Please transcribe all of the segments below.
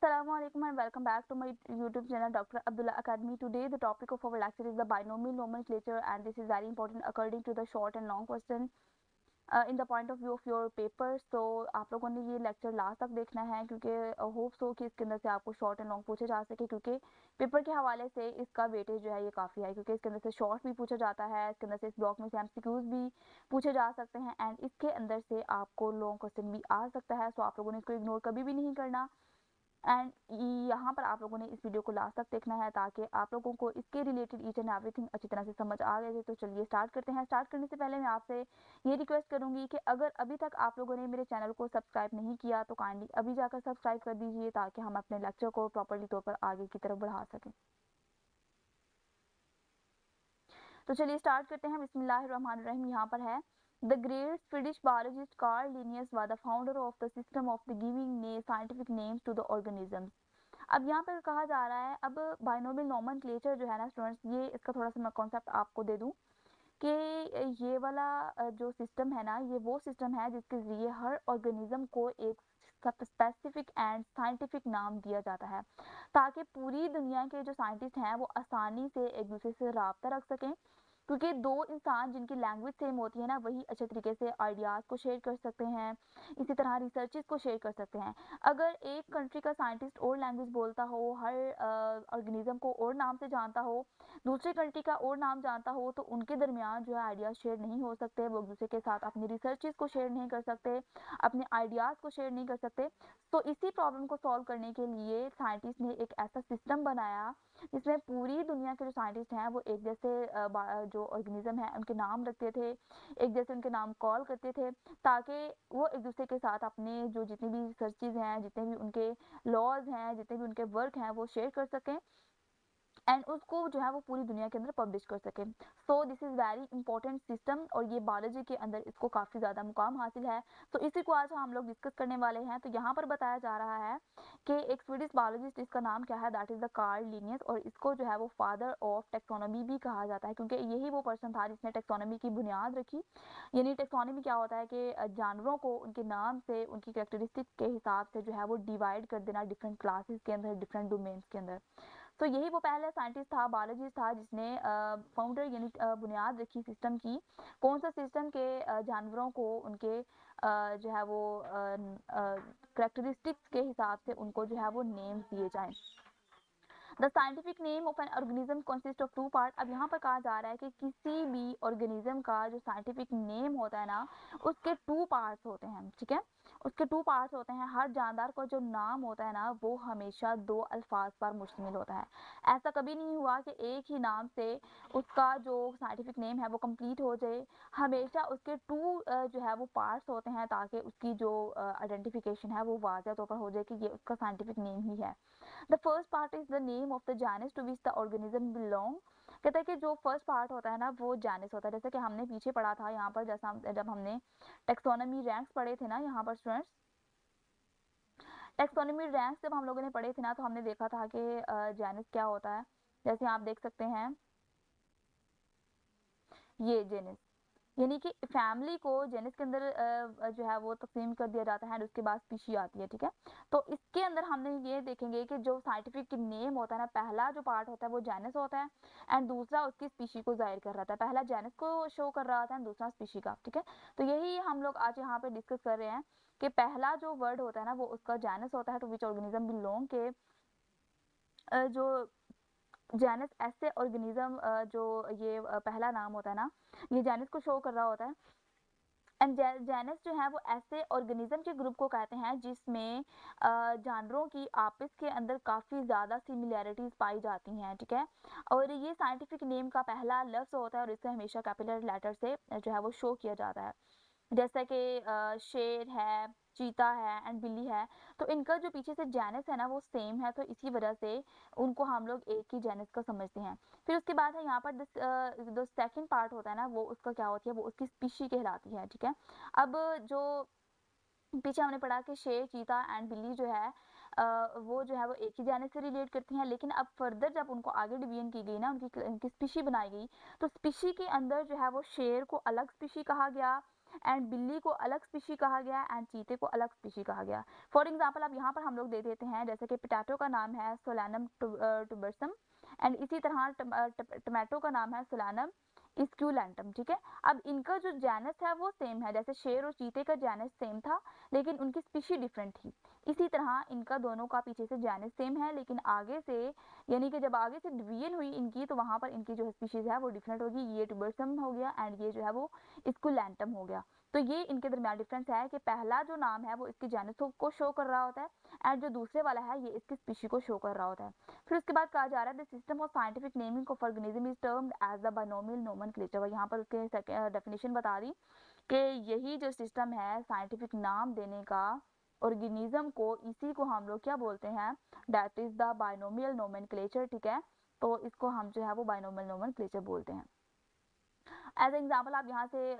Assalamu alaikum and welcome back to my YouTube channel Dr. Abdullah Academy. Today the topic of our lecture is the binomial nomenclature, and this is very important according to the short and long question in the point of view of your paper. So आप लोगों ने ये lecture last तक देखना है क्योंकि hope so कि इसके अंदर से आपको शॉर्ट एंड लॉन्ग पूछे जा सके, क्योंकि पेपर के हवाले से इसका वेटेज जो है ये काफ़ी है, क्योंकि इसके अंदर से शॉर्ट भी पूछा जाता है, इसके अंदर से इस ब्लॉक में से एमसीक्यूज भी पूछे जा सकते हैं एंड इसके अंदर से आपको लॉन्ग क्वेश्चन भी आ सकता है. सो आप लोगों ने इसको इग्नोर कभी भी नहीं करना एंड यहाँ पर आप लोगों ने इस वीडियो को लास्ट तक देखना है ताकि आप लोगों को इसके रिलेटेड ईच एंड एवरीथिंग अच्छी तरह से समझ आ गए. तो चलिए स्टार्ट करते हैं. स्टार्ट करने से पहले मैं आपसे ये रिक्वेस्ट करूंगी कि अगर अभी तक आप लोगों ने मेरे चैनल को सब्सक्राइब नहीं किया तो काइंडली अभी जाकर सब्सक्राइब कर दीजिए ताकि हम अपने लेक्चर को प्रॉपरली तौर पर आगे की तरफ बढ़ा सकें. तो चलिए स्टार्ट करते हैं. बिस्मिल्लाहिर्रहमानिर्रहीम. यहाँ पर है The great Swedish biologist Carl Linnaeus was the founder of the system of the giving scientific names to the organisms. अब यहाँ पर कहा जा रहा है, अब बाइनोमियल नोमेनक्लेचर जो है ना स्टूडेंट्स, ये इसका थोड़ा सा मैं कॉन्सेप्ट आपको दे दूँ कि ये वाला जो सिस्टम है ना, ये वो सिस्टम है जिसके ज़रिए हर ऑर्गेनिज्म को एक स्पेसिफिक एंड साइंटिफिक नाम दिया जाता है ताकि पूरी दुनिया के जो साइंटिस्ट हैं वो आसानी से एक दूसरे से रब्ता रख सकें, क्योंकि दो इंसान जिनकी लैंग्वेज सेम होती है ना वही अच्छे तरीके से आइडियाज़ को शेयर कर सकते हैं, इसी तरह रिसर्चेस को शेयर कर सकते हैं. अगर एक कंट्री का साइंटिस्ट और लैंग्वेज बोलता हो, हर ऑर्गेनिज्म को और नाम से जानता हो, दूसरी कंट्री का और नाम जानता हो, तो उनके दरमियान जो है आइडियाज़ शेयर नहीं हो सकते, वो एक दूसरे के साथ अपनी रिसर्चेस को शेयर नहीं कर सकते, अपने आइडियाज़ को शेयर नहीं कर सकते. तो इसी प्रॉब्लम को सॉल्व करने के लिए साइंटिस्ट ने एक ऐसा सिस्टम बनाया जिसमें पूरी दुनिया के जो साइंटिस्ट हैं वो एक जैसे जो ऑर्गेनिज्म है उनके नाम रखते थे, एक जैसे उनके नाम कॉल करते थे ताकि वो एक दूसरे के साथ अपने जो जितनी भी रिसर्चेज हैं, जितने भी उनके लॉज हैं, जितने भी उनके वर्क हैं वो शेयर कर सकें एंड उसको जो है वो पूरी दुनिया के अंदर पब्लिश कर सके. So this is very important system और ये बायोलॉजी के अंदर इसको काफ़ी ज़्यादा मुकाम हासिल है. तो इसी को आज हम लोग डिस्कस करने वाले हैं. तो यहाँ पर बताया जा रहा है कि एक स्वीडिश बायोलॉजिस्ट, इसका नाम क्या है, that is the Karl Linnaeus, और इसको जो है वो फादर ऑफ टेक्सोनॉमी भी कहा जाता है क्योंकि यही वो पर्सन था जिसने टेक्सोनॉमी की बुनियाद रखी. यानी टेक्सोनॉमी क्या होता है कि जानवरों को उनके नाम से, उनकी कैरेक्टरिस्टिक के हिसाब से जो है वो डिवाइड कर देना डिफरेंट क्लासेस के अंदर, डिफरेंट डोमेन्स के अंदर. तो यही वो पहला साइंटिस्ट था, बायोलॉजिस्ट था जिसने फाउंडर यानी बुनियाद रखी सिस्टम की. कौन सा सिस्टम के जानवरों को उनके जो है वो करेक्टरिस्टिक्स के हिसाब से उनको जो है वो नेम्स दिए जाएं. The scientific name of an organism consist of two part. अब यहाँ पर कहा जा रहा है कि किसी भी ऑर्गेनिज्म का जो साइंटिफिक नेम होता है ना उसके टू पार्ट्स होते हैं. ठीक है, उसके टू पार्ट्स होते हैं. हर जानदार का जो नाम होता है ना वो हमेशा दो अल्फाज पर मुश्तमिल होता है. ऐसा कभी नहीं हुआ कि एक ही नाम से उसका जो साइंटिफिक नेम है वो कंप्लीट हो जाए. हमेशा उसके टू जो है वो पार्ट्स होते हैं ताकि उसकी जो आइडेंटिफिकेशन है वो वाज़ह तौर पर हो जाए कि ये उसका साइंटिफिक नेम ही है. The first part is the name of the genus to which the organism belong. कहता है कि जो फर्स्ट पार्ट होता है ना वो जेनस होता है. जैसे कि हमने पीछे पढ़ा था यहाँ पर, जैसा जब हमने टेक्सोनॉमी रैंक्स पढ़े थे ना यहाँ पर स्टूडेंट्स, टेक्सोनॉमी रैंक्स जब हम लोगों ने पढ़े थे ना तो हमने देखा था कि जेनस क्या होता है. जैसे आप देख सकते हैं ये जेनस, यानी कि फैमिली को जेनस के अंदर जो है वो तकसीम कर दिया जाता है एंड उसके बाद स्पीशी आती है. ठीक है, तो इसके अंदर हमने ये देखेंगे कि जो साइंटिफिक नेम होता है ना, पहला जो पार्ट होता है वो जेनस होता है एंड दूसरा उसकी स्पीशी को जाहिर कर रहा था. पहला जेनस को शो कर रहा था एंड दूसरा स्पीशी का. ठीक है, तो यही हम लोग आज यहाँ पे डिस्कस कर रहे हैं कि पहला जो वर्ड होता है ना वो उसका जेनस होता है टू विच ऑर्गेनिज्म बिलोंग के जो जेनस ऐसे ऑर्गेनिज्म जो ये पहला नाम होता है ना ये जेनस को शो कर रहा होता है. एंड जेनस जो है वो ऐसे ऑर्गेनिज्म के ग्रुप को कहते हैं जिसमें जानवरों की आपस के अंदर काफ़ी ज़्यादा सिमिलैरिटीज़ पाई जाती हैं. ठीक है, और ये साइंटिफिक नेम का पहला लफ्ज़ होता है और इसे हमेशा कैपिटल लेटर से जो है वो शो किया जाता है. जैसा कि शेर है, चीता है एंड बिल्ली है, तो इनका जो पीछे से जेनस है ना वो सेम है, तो इसी वजह से उनको हम लोग एक ही जेनस का समझते हैं. फिर उसके बाद है यहाँ पर जो सेकंड पार्ट होता है ना वो उसका क्या होती है, वो उसकी स्पीशी कहलाती है. ठीक है, अब जो पीछे हमने पढ़ा कि शेर, चीता एंड बिल्ली जो है वो जो है वो एक ही जेनस से रिलेट करती हैं, लेकिन अब फर्दर जब उनको आगे डिवीजन की गई ना, उनकी स्पीशी बनाई गई, तो स्पीशी के अंदर जो है वो शेर को अलग स्पीशी कहा गया, एंड बिल्ली को अलग स्पीशी कहा गया एंड चीते को अलग स्पीशी कहा गया। फॉर एग्जाम्पल अब यहाँ पर हम लोग दे देते हैं, जैसे कि पोटैटो का नाम है सोलानम टुबरसम एंड इसी तरह टमाटो का नाम है सोलानम स्क्यूलेंटम, ठीक है। अब इनका जो जेनस है वो सेम है, जैसे शेर और चीते का जेनस सेम था लेकिन उनकी स्पीशी डिफरेंट थी, इसी तरह इनका दोनों का पीछे से जेनस सेम है लेकिन आगे से, यानी कि जब आगे से डिवीजन हुई इनकी तो वहाँ पर इनकी जो स्पीशीज है वो डिफरेंट होगी, ये टुबरसम हो गया एंड ये जो है वो स्क्यूलेंटम हो गया। तो ये इनके दरमियान डिफरेंस है कि पहला जो नाम है वो इसकी जेनस को शो कर रहा होता है एंड जो दूसरे वाला है ये इसकी स्पीशी को शो कर रहा होता है। फिर उसके बाद कहा जा रहा है the system of scientific naming of organism is termed as the binomial nomenclature. यहाँ पर उसके डेफिनेशन बता दी कि यही जो सिस्टम है साइंटिफिक नाम देने का ऑर्गेनिज्म को, इसी को हम लोग क्या बोलते हैं, that is the binomial nomenclature, ठीक है। तो इसको हम जो है वो बाइनोमियल नोमेनक्लेचर बोलते हैं। एज एग्जाम्पल आप यहाँ से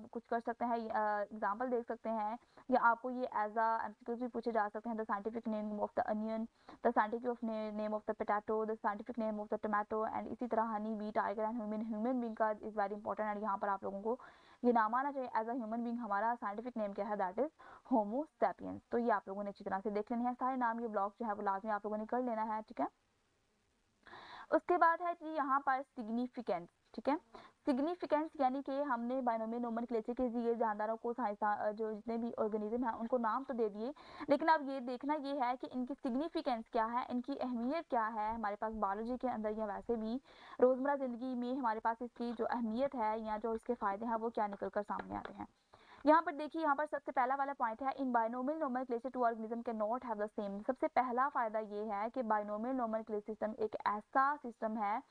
कुछ कर सकते हैं, एग्जाम्पल देख सकते हैं या आपको ये एज एमसीक्यूज भी पूछे जा सकते हैं। The scientific name of the onion, the scientific name of the potato, the scientific name of the tomato and इसी तरह honey bee, tiger and human being का इज वेरी इंपॉर्टेंट एंड यहाँ पर आप लोगों को ये नाम आना चाहिए एज अ ह्यूमन बींग हमारा साइंटिफिक नेम क्या है, दैट इज होमो सैपियंस। तो ये आप लोगों ने अच्छी तरह से देख लेने हैं सारे नाम, ये ब्लॉग जो है वो लाजमी आप लोगों ने कर लेना है, ठीक है। उसके बाद है जी यहाँ पर सिग्निफिकेंस, ठीक है। सिग्निफिकेंस यानी कि हमने बाइनोमियल नोमेनक्लेचर के लिए जानदारों को जो जितने भी ऑर्गेनिज्म हैं उनको नाम तो दे दिए, लेकिन अब ये देखना ये है कि इनकी सिग्निफिकेंस क्या है, इनकी अहमियत क्या है हमारे पास बायोलॉजी के अंदर या वैसे भी रोज़मर्रा ज़िंदगी में हमारे पास इसकी जो अहमियत है या जो इसके फ़ायदे हैं वो क्या निकल कर सामने आते हैं। यहाँ पर देखिए, यहाँ पर सबसे पहला वाला पॉइंट है in binomial nomenclature two organism can not have the same. सबसे पहला फायदा ये है कि बाइनोमियल नोमेनक्लेचर सिस्टम एक ऐसा सिस्टम है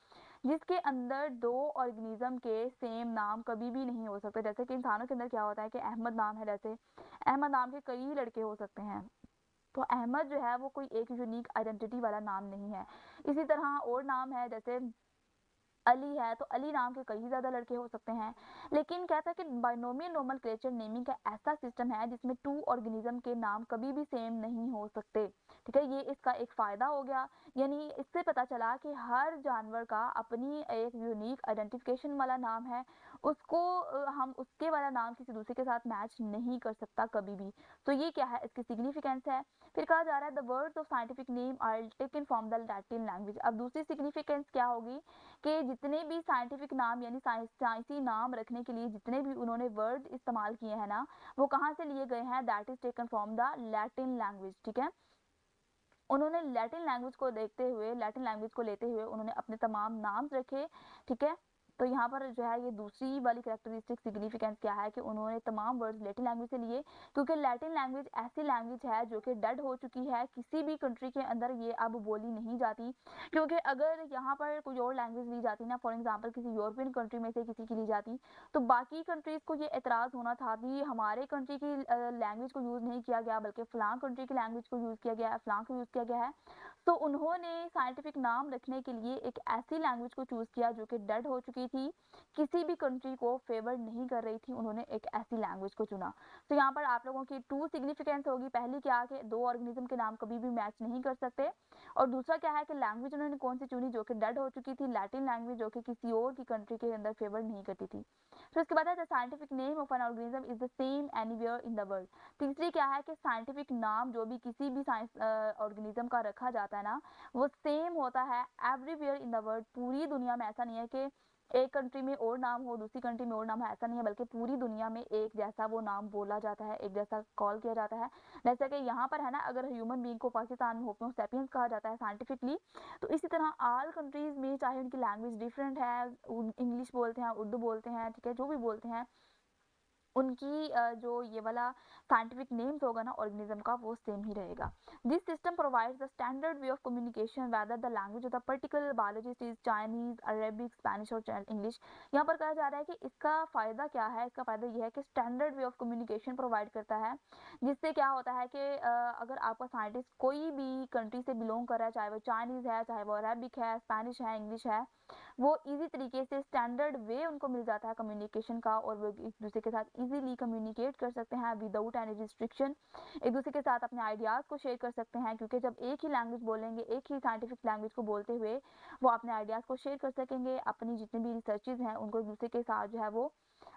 जिसके अंदर दो ऑर्गेनिज्म के सेम नाम कभी भी नहीं हो सकते। जैसे कि इंसानों के अंदर क्या होता है कि अहमद नाम है, जैसे अहमद नाम के कई लड़के हो सकते हैं, तो अहमद जो है वो कोई एक यूनिक आइडेंटिटी वाला नाम नहीं है। इसी तरह और नाम है, जैसे अली है तो अली नाम के कई ज़्यादा लड़के हो सकते हैं। लेकिन कहता है कि बाइनोमियल नोमेनक्लेचर नेमिंग का ऐसा सिस्टम है जिसमें टू ऑर्गेनिज्म के नाम कभी भी सेम नहीं हो सकते, ठीक है। ये इसका एक फ़ायदा हो गया, यानी इससे पता चला कि हर जानवर का अपनी एक यूनिक आइडेंटिफिकेशन वाला नाम है, उसको हम उसके वाला नाम किसी दूसरे के साथ मैच नहीं कर सकता कभी भी। तो ये क्या है, इसकी सिग्निफिकेंस है। फिर कहा जा रहा है the words of scientific name are taken from the Latin language. अब दूसरी सिग्निफिकेंस क्या होगी कि जितने भी साइंटिफिक नाम यानी साइंसी नाम रखने के लिए जितने भी उन्होंने वर्ड इस्तेमाल किए हैं ना, वो कहाँ से लिए गए हैं, that is taken from the Latin language, ठीक है। उन्होंने लैटिन लैंग्वेज को देखते हुए, लैटिन लैंग्वेज को लेते हुए उन्होंने अपने तमाम नाम रखे, ठीक है। तो यहाँ पर जो है ये दूसरी वाली कैरेक्टरिस्टिक सिग्निफिकेंस क्या है कि उन्होंने तमाम वर्ड्स लैटिन लैंग्वेज से लिए, क्योंकि लैटिन लैंग्वेज ऐसी लैंग्वेज है जो कि डेड हो चुकी है, किसी भी कंट्री के अंदर ये अब बोली नहीं जाती। क्योंकि अगर यहाँ पर कोई और लैंग्वेज ली जाती ना, फॉर एग्जाम्पल किसी यूरोपियन कंट्री में से किसी की ली जाती, तो बाकी कंट्रीज़ को ये एतराज़ होना था कि हमारे कंट्री की लैंग्वेज को यूज़ नहीं किया गया बल्कि फ़लाँ कंट्री की लैंग्वेज को यूज़ किया गया है, फ़लाँ को यूज़ किया गया है। तो उन्होंने साइंटिफिक नाम रखने के लिए एक ऐसी लैंग्वेज को चूज़ किया जो कि डेड हो चुकी थी, किसी भी कंट्री को फेवर नहीं कर रही थी, उन्होंने एक ऐसी लैंग्वेज को चुना। तो यहाँ पर आप लोगों की टू सिग्निफिकेंस होगी, पहली क्या कि दो ऑर्गेनिज्म के नाम कभी भी मैच नहीं कर सकते, और दूसरा क्या है कि लैंग्वेज उन्होंने कौन सी चुनी जो कि डेड हो चुकी थी, लैटिन लैंग्वेज जो कि किसी और की कंट्री के अंदर फेवर नहीं करती थी। फिर उसके बाद है the scientific name of an organism is the same anywhere in the world. तीसरी क्या है कि साइंटिफिक नाम जो भी किसी भी साइंस ऑर्गेनिज्म का रखा जाता है ना, वो सेम होता है एवरीवेयर इन द वर्ल्ड, पूरी दुनिया में। ऐसा नहीं है कि एक कंट्री में और नाम हो दूसरी कंट्री में और नाम है, ऐसा नहीं है, बल्कि पूरी दुनिया में एक जैसा वो नाम बोला जाता है, एक जैसा कॉल किया जाता है। जैसे कि यहाँ पर है ना, अगर ह्यूमन बीइंग को पाकिस्तान में होमो सैपियंस कहा जाता है साइंटिफिकली, तो इसी तरह ऑल कंट्रीज में चाहे उनकी लैंग्वेज डिफरेंट है, इंग्लिश बोलते हैं, उर्दू बोलते हैं, ठीक है, जो भी बोलते हैं, उनकी जो ये वाला साइंटिफिक नेम्स होगा ना ऑर्गेनिज्म का, वो सेम ही रहेगा। This system provides the standard way of communication whether the language of the particular biologist is Chinese, Arabic, Spanish और इंग्लिश। यहाँ पर कहा जा रहा है कि इसका फ़ायदा क्या है, इसका फ़ायदा ये है कि standard way of communication provide करता है, जिससे क्या होता है कि अगर आपका साइंटिस्ट कोई भी कंट्री से बिलोंग कर रहा है, चाहे वो चाइनीज़ है, चाहे वो अरेबिक है, स्पेनिश है, इंग्लिश है, वो इजी तरीके से स्टैंडर्ड वे उनको मिल जाता है कम्युनिकेशन का, और वो एक दूसरे के साथ इजीली कम्युनिकेट कर सकते हैं विदाउट एनी रिस्ट्रिक्शन, एक दूसरे के साथ अपने आइडियाज़ को शेयर कर सकते हैं, क्योंकि जब एक ही लैंग्वेज बोलेंगे, एक ही साइंटिफिक लैंग्वेज को बोलते हुए वो अपने आइडियाज़ को शेयर कर सकेंगे, अपनी जितनी भी रिसर्चेज हैं उनको एक दूसरे के साथ जो है वो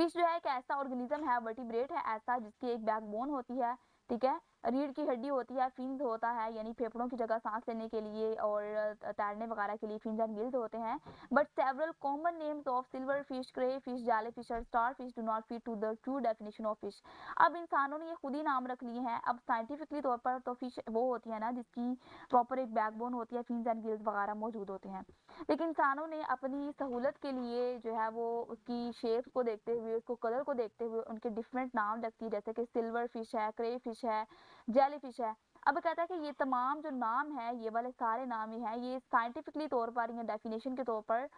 फिश जो है एक ऐसा ऑर्गेनिज्म है, वर्टिब्रेट है ऐसा, जिसकी एक बैकबोन होती है, ठीक है, रीढ़ की हड्डी होती है, फिन्स होता है यानी फेफड़ों की जगह सांस लेने के लिए और तैरने वगैरह के लिए फिन्स एंड गिल्स होते हैं। But several common names of silverfish, crayfish, jellyfish और starfish do not fit to the true definition of fish. अब इंसानों ने ये खुद ही नाम रख लिए हैं। अब साइंटिफिकली तौर पर तो फिश वो होती है ना जिसकी प्रॉपर एक बैकबोन होती है, फिन्स एंड गिल्स वगैरह मौजूद होते हैं। लेकिन इंसानों ने अपनी सहूलत के लिए जो है वो उसकी शेप को देखते हुए, उसको कलर को देखते हुए उनके डिफरेंट नाम रखती है, जैसे कि सिल्वर फिश है, क्रे फिश है, जेली फिश है। अब कहता है कि ये तमाम जो नाम है, ये वाले सारे नाम ही हैं, ये साइंटिफिकली तौर पर या डेफिनेशन के तौर पर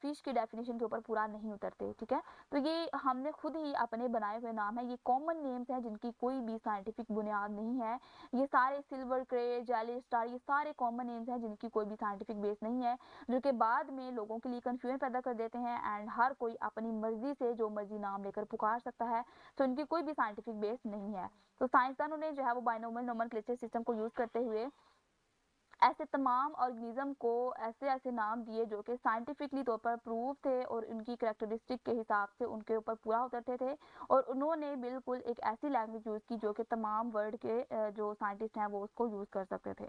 फिश की डेफिनेशन के ऊपर पूरा नहीं उतरते, ठीक है। तो ये हमने खुद ही अपने बनाए हुए नाम है, ये कॉमन नेम्स हैं जिनकी कोई भी साइंटिफिक बुनियाद नहीं है। ये सारे सिल्वर, क्रे, जेली, स्टार, ये सारे कॉमन नेम्स हैं जिनकी कोई भी साइंटिफिक बेस नहीं है, जो कि बाद में लोगों के लिए कन्फ्यूजन पैदा कर देते हैं एंड हर कोई अपनी मर्जी से जो मर्जी नाम लेकर पुकार सकता है। तो इनकी कोई भी साइंटिफिक बेस नहीं है। तो साइंसदानों ने जो है वो बाइनोमियल नोमेनक्लेचर सिस्टम को यूज करते हुए ऐसे तमाम ऑर्गेनिज्म को ऐसे ऐसे नाम दिए जो कि साइंटिफिकली तौर पर प्रूव थे और उनकी करेक्टरिस्टिक के हिसाब से उनके ऊपर पूरा उतरते थे। और उन्होंने बिल्कुल एक ऐसी लैंग्वेज यूज़ की जो कि तमाम वर्ल्ड के जो साइंटिस्ट हैं वो उसको यूज़ कर सकते थे।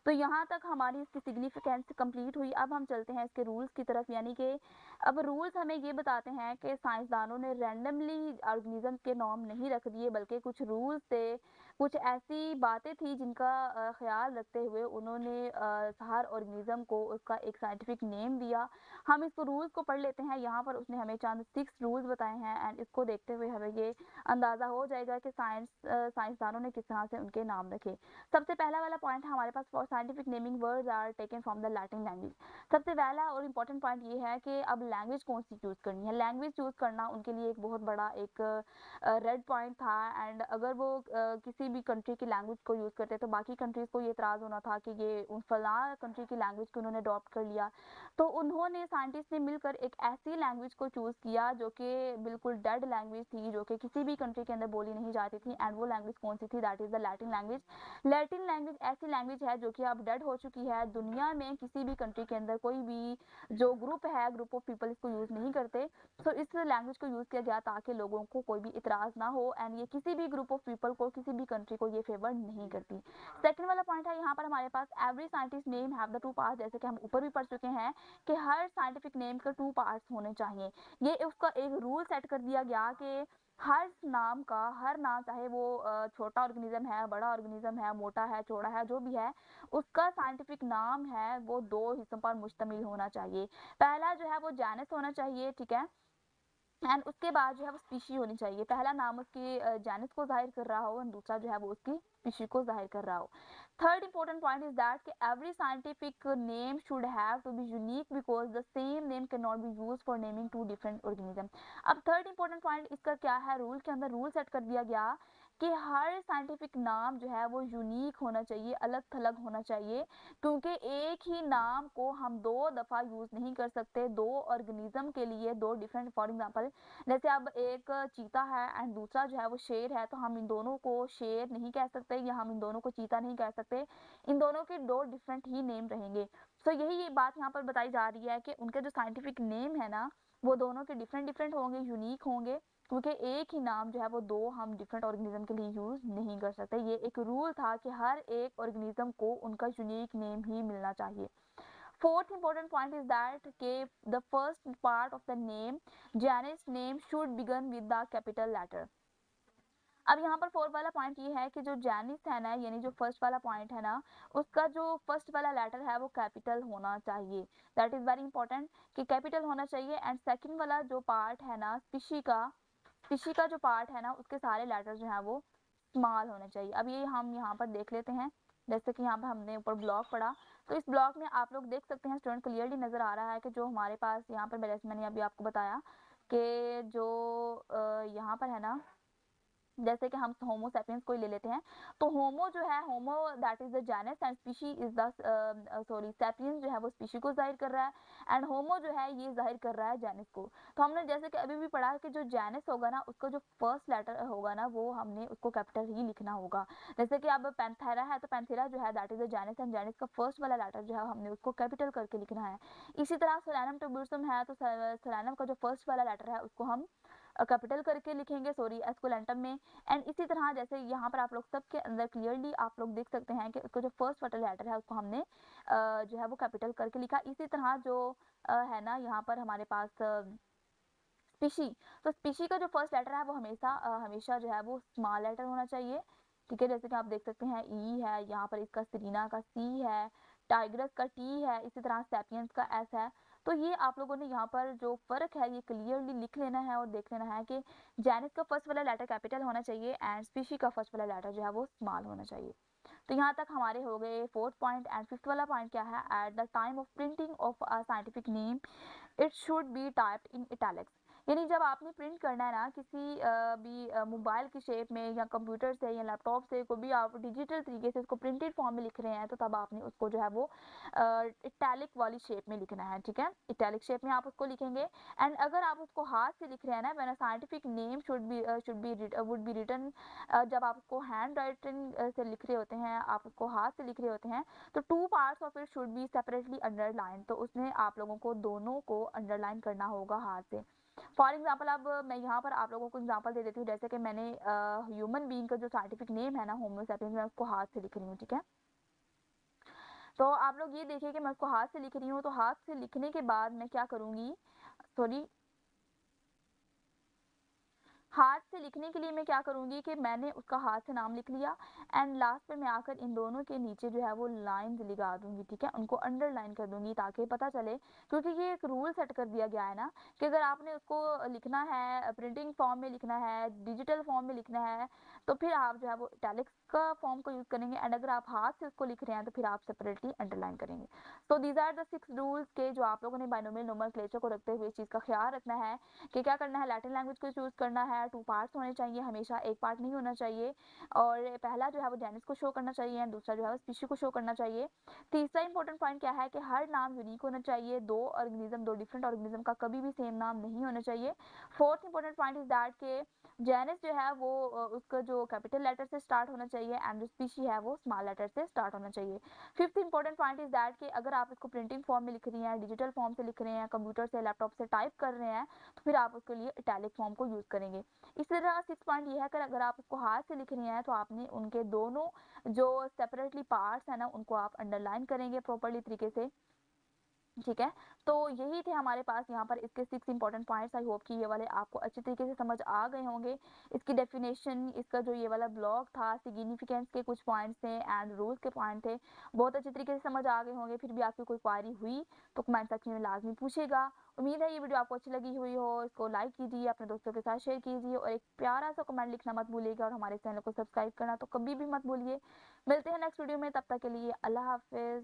तो यहाँ तक हमारी इसकी सिग्निफिकेंस कंप्लीट हुई। अब हम चलते हैं इसके रूल्स की तरफ, यानी कि अब रूल्स हमें ये बताते हैं कि साइंसदानों ने रैंडमली ऑर्गेनिज्म के नाम नहीं रख दिए, बल्कि कुछ रूल्स थे, कुछ ऐसी बातें थी जिनका ख्याल रखते हुए उन्होंने हर ऑर्गेनिज्म को उसका एक साइंटिफिक नेम दिया। हम इसको रूल्स को पढ़ लेते हैं। यहाँ पर उसने हमें चंद 6 रूल्स बताए हैं एंड इसको देखते हुए हमें ये अंदाज़ा हो जाएगा कि साइंसदानों ने किस तरह से उनके नाम रखे। सबसे पहला वाला पॉइंट है हमारे पास, for scientific naming words are taken from the Latin language. सबसे पहला और इम्पॉर्टेंट पॉइंट ये है कि अब लैंग्वेज कौन सी चूज़ करनी है। लैंग्वेज चूज़ करना उनके लिए एक बहुत बड़ा एक रेड पॉइंट था एंड अगर वो किसी भी कंट्री की लैंग्वेज को यूज़ करते तो बाकी कंट्रीज़ को ये इतराज़ होना था कि ये उन फलां कंट्री की लैंग्वेज को उन्होंने अडॉप्ट कर लिया। तो उन्होंने साइंटिस्ट ने मिलकर एक ऐसी लैंग्वेज को चूज़ किया जो कि बिल्कुल डेड लैंग्वेज थी, जो कि किसी भी कंट्री के अंदर बोली नहीं जाती थी। एंड वो लैंग्वेज कौन सी थी? That is the Latin language. Latin language ऐसी लैंग्वेज है जो कि अब डेड हो चुकी है। दुनिया में किसी भी कंट्री के अंदर कोई भी जो ग्रुप है, ग्रुप ऑफ पीपल इसको यूज़ नहीं करते। सो इस लैंग्वेज को यूज़ किया गया ताकि लोगों को कोई भी इतराज़ ना हो एंड ये किसी भी ग्रुप ऑफ पीपल को, किसी भी कंट्री को ये फेवर नहीं करती। सेकंड वाला पॉइंट है यहाँ पर हमारे पास, every scientist name have the 2 parts. जैसे कि हम ऊपर भी पढ़ चुके हैं कि हर साइंटिफिक नेम का 2 पार्ट्स होने चाहिए। ये उसका एक रूल सेट कर दिया गया कि हर नाम का, हर नाम चाहे वो छोटा ऑर्गेनिज्म है, बड़ा ऑर्गेनिज्म है, मोटा है, चौड़ा है, जो भी है, उसका साइंटिफिक नाम है वो 2 हिस्सों पर मुश्तमिल होना चाहिए। पहला जो है वो जेनस होना चाहिए, ठीक है, एंड उसके बाद जो है वो स्पीशी होनी चाहिए। पहला नाम उसकी जेनस को जाहिर कर रहा हो एंड दूसरा जो है वो उसकी स्पीशी को जाहिर कर रहा हो। Third important point is that कि every scientific name should have to be unique because the same name can not be used for naming 2 different organism. अब थर्ड इंपॉर्टेंट पॉइंट इसका क्या है, रूल के अंदर रूल सेट कर दिया गया कि हर साइंटिफिक नाम जो है वो यूनिक होना चाहिए, अलग थलग होना चाहिए, क्योंकि एक ही नाम को हम 2 दफ़ा यूज़ नहीं कर सकते 2 ऑर्गेनिज्म के लिए, 2 डिफरेंट। फॉर एग्जांपल जैसे अब एक चीता है एंड दूसरा जो है वो शेर है, तो हम इन दोनों को शेर नहीं कह सकते या हम इन दोनों को चीता नहीं कह सकते। इन दोनों के 2 डिफरेंट ही नेम रहेंगे। सो यही ये बात यहाँ पर बताई जा रही है कि उनके जो साइंटिफिक नेम है ना, वो दोनों के डिफरेंट डिफरेंट होंगे, यूनिक होंगे, क्योंकि एक ही नाम जो है वो 2 हम डिफरेंट ऑर्गेनिज्म के लिए यूज़ नहीं कर सकते। ये एक रूल था कि हर एक ऑर्गेनिज्म को उनका यूनिक नेम ही मिलना चाहिए। Fourth important point is that के the first part of the name, genus name, should begin with the capital letter. अब यहाँ पर फोर्थ वाला पॉइंट ये है कि जो जेनिस है ना, यानी जो फर्स्ट वाला पॉइंट है ना, उसका जो फर्स्ट वाला लेटर है वो कैपिटल होना चाहिए। दैट इज वेरी इंपॉर्टेंट कि कैपिटल होना चाहिए। एंड सेकंड वाला जो पार्ट है ना, स्पीशी का जो पार्ट है ना, उसके सारे लेटर जो है वो स्मॉल होने चाहिए। अब ये हम यहाँ पर देख लेते हैं। जैसे कि यहाँ पर हमने ऊपर ब्लॉक पढ़ा, तो इस ब्लॉक में आप लोग देख सकते हैं, स्टूडेंट क्लियरली नज़र आ रहा है कि जो हमारे पास यहाँ पर जैसे मैंने अभी आपको बताया कि जो यहाँ पर है ना, जैसे कि हम होमो सैपियंस को ही ले लेते हैं, तो होमो जो है, homo that is the genus and species is the sorry sapiens जो है वो स्पीशी को जाहिर कर रहा है एंड होमो जो है ये जाहिर कर रहा है जेनस को। तो हमने जैसे कि अभी भी पढ़ा कि जो जेनस होगा ना, उसका जो फर्स्ट लेटर होगा ना, वो हमने उसको कैपिटल ही लिखना होगा। जैसे कि अब पैंथेरा है, तो पैंथेरा जो है that is the genus and genus का फर्स्ट वाला लेटर जो है हमने उसको कैपिटल करके लिखना है। इसी तरह सोलैनम टुबर्सम है, तो सोलैनम का जो फर्स्ट वाला लेटर है उसको हम कैपिटल करके लिखेंगे, सॉरी एस्कुलेंटम में। एंड इसी तरह जैसे यहाँ पर आप लोग सबके अंदर क्लियरली आप लोग देख सकते हैं कि उसको जो फर्स्ट वाला लेटर है उसको हमने जो है वो कैपिटल करके लिखा। इसी तरह जो है ना यहाँ पर हमारे पास स्पीशी, तो स्पीशी का जो फर्स्ट लेटर है वो हमेशा जो है वो स्मॉल लेटर होना चाहिए, ठीक है। जैसे कि आप देख सकते हैं ई है, यहाँ पर इसका सेरीना का सी है, टाइग्रस का टी है, इसी तरह सैपियंस का एस है। तो ये आप लोगों ने यहाँ पर जो फ़र्क है ये क्लियरली लिख लेना है और देख लेना है कि जेनिस का फर्स्ट वाला लेटर कैपिटल होना चाहिए एंड स्पीशी का फर्स्ट वाला लेटर जो है वो स्मॉल होना चाहिए। तो यहाँ तक हमारे हो गए फोर्थ पॉइंट। एंड फिफ्थ वाला पॉइंट क्या है, at the time of printing of a scientific name it should be typed in italics. यानी जब आपने प्रिंट करना है ना किसी भी मोबाइल की शेप में या कंप्यूटर से या लैपटॉप से कोई भी आप डिजिटल तरीके से उसको प्रिंटेड फॉर्म में लिख रहे हैं, तो तब आपने उसको जो है वो इटैलिक वाली शेप में लिखना है, ठीक है। इटैलिक शेप में आप उसको लिखेंगे। एंड अगर आप उसको हाथ से लिख रहे हैं ना, when a scientific name would be written, जब आप उसको हैंड राइटिंग से लिख रहे होते हैं, आप उसको हाथ से लिख रहे होते हैं, तो 2 parts of it should be separately underline, तो उसमें आप लोगों को दोनों को अंडरलाइन करना होगा हाथ से। फॉर एग्जाम्पल अब मैं यहाँ पर आप लोगों को एग्जांपल दे देती हूँ, जैसे कि मैंने ह्यूमन बीइंग का जो साइंटिफिक नेम है ना होमो सैपियंस, मैं उसको हाथ से लिख रही हूँ, ठीक है। तो आप लोग ये देखिए कि मैं उसको हाथ से लिख रही हूँ, तो हाथ से लिखने के बाद मैं क्या करूँगी, सॉरी हाथ से लिखने के लिए मैं क्या करूँगी कि मैंने उसका हाथ से नाम लिख लिया एंड लास्ट में मैं आकर इन दोनों के नीचे जो है वो लाइंस लगा दूंगी, ठीक है, उनको अंडरलाइन कर दूंगी ताकि पता चले, क्योंकि ये एक रूल सेट कर दिया गया है ना कि अगर आपने उसको लिखना है प्रिंटिंग फॉर्म में लिखना है, डिजिटल फॉर्म में लिखना है, तो फिर आप जो है वो इटैलिक्स का फॉर्म को यूज़ करेंगे। एंड अगर आप हाथ से उसको लिख रहे हैं तो फिर आप सेपरेटली अंडरलाइन करेंगे। So these are the 6 rules के जो आप लोगों ने बाइनोमियल नोमेनक्लेचर को रखते हुए इस चीज़ का ख्याल रखना है कि क्या करना है, लैटिन लैंग्वेज को चूज़ करना है, 2 पार्ट्स होने चाहिए, हमेशा एक पार्ट नहीं होना चाहिए। और पहला जो है वो जेनिस को शो करना चाहिए एंड दूसरा जो है वो स्पीशी को शो करना चाहिए। तीसरा इंपॉर्टेंट पॉइंट क्या है कि हर नाम यूनिक होना चाहिए, दो डिफरेंट ऑर्गेनिज्म का कभी भी सेम नाम नहीं होना चाहिए। Fourth important point is that के जेनिस जो है वो उसका जो कैपिटल लेटर से स्टार्ट होना चाहिए एंड जो स्पीशी है वो स्मॉल लेटर से स्टार्ट होना चाहिए। Fifth important point is that कि अगर आप इसको प्रिंटिंग फॉर्म में लिख रही हैं, डिजिटल फॉर्म से लिख रहे हैं, कंप्यूटर से लैपटॉप से टाइप कर रहे हैं, तो फिर आप उसके लिए इटैलिक फॉर्म को यूज़ करेंगे। इसी तरह 6 पॉइंट ये है कि अगर आप उसको हाथ से लिख रही हैं तो आपने उनके दोनों जो सेपरेटली पार्ट्स हैं ना उनको आप अंडरलाइन करेंगे प्रॉपर्ली तरीके से, ठीक है। तो यही थे हमारे पास यहाँ पर इसके 6 इंपॉर्टेंट पॉइंट्स। आई होप कि ये वाले आपको अच्छी तरीके से समझ आ गए होंगे। इसकी डेफिनेशन, इसका जो ये वाला ब्लॉग था, सिग्निफिकेंस के कुछ पॉइंट्स थे एंड रूल्स के पॉइंट थे, बहुत अच्छी तरीके से समझ आ गए होंगे। फिर भी आपकी कोई क्वारी हुई तो कमेंट सेक्शन में लाजमी पूछेगा। उम्मीद है ये वीडियो आपको अच्छी लगी हुई हो। इसको लाइक कीजिए, अपने दोस्तों के साथ शेयर कीजिए और एक प्यारा सा कमेंट लिखना मत भूलिएगा और हमारे चैनल को सब्सक्राइब करना तो कभी भी मत भूलिए। मिलते हैं नेक्स्ट वीडियो में, तब तक के लिए अल्लाह हाफिज़।